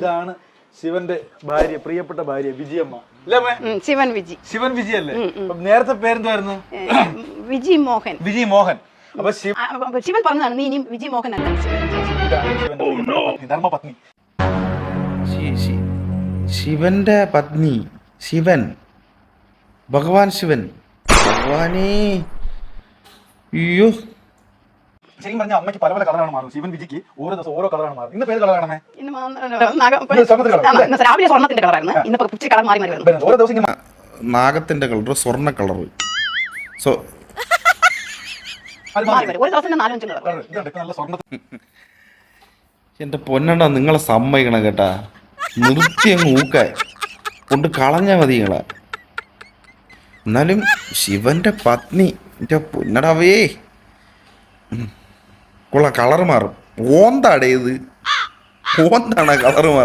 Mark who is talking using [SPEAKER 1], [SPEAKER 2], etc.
[SPEAKER 1] ഇതാണ് ശിവന്റെ ഭാര്യ, പ്രിയപ്പെട്ട ഭാര്യ വിജിയമ്മ.
[SPEAKER 2] ശിവൻ വിജി.
[SPEAKER 1] ശിവൻ വിജി അല്ലേ? നേരത്തെ പേരെന്തായിരുന്നു?
[SPEAKER 2] വിജി മോഹൻ.
[SPEAKER 1] വിജി മോഹൻ. അപ്പൊ
[SPEAKER 2] ശിവൻ പറഞ്ഞതാണ് നീ ഇനി വിജി മോഹൻ അല്ല,
[SPEAKER 1] ധർമ്മപത്നി.
[SPEAKER 3] ശിവന്റെ പത്നി, ശിവൻ, ഭഗവാൻ ശിവൻ. ഭഗവാനേ, അയ്യോ.
[SPEAKER 1] ശരിക്കും പറഞ്ഞാൽ അമ്മയ്ക്ക് പല പല കളറാണ് മാറുന്നത്. ശിവൻ വിജിക്ക് ഓരോ ദിവസം ഓരോ കളറാണ് മാറുന്നത്. ഇന്ന് പേര് കളറാണേ,
[SPEAKER 2] രാവിലെ സ്വർണ്ണത്തിന്റെ കളറായിരുന്നു, ഇന്നിപ്പോ ഉച്ച കളർ മാറി മാറി വരുന്നു.
[SPEAKER 1] ഓരോ ദിവസം
[SPEAKER 3] നാഗത്തിന്റെ കളർ, സ്വർണ്ണ കളർ.
[SPEAKER 2] ഒരു ദിവസം 4-5 കളർ.
[SPEAKER 1] നല്ല സ്വർണ്ണ.
[SPEAKER 3] എന്റെ പൊന്നണ്ട, നിങ്ങളെ സമ്മതിക്കണം കേട്ടാ. നിർത്തി അങ്ങ് ഊക്കായി കൊണ്ട് കളഞ്ഞാ മതി നിങ്ങളെ. എന്നാലും ശിവന്റെ പത്നി, എന്റെ പൊന്നടവേ, കൊള്ള കളർ മാറും. ഓന്താടേത്, ഓന്താണ് കളർ മാറാൻ.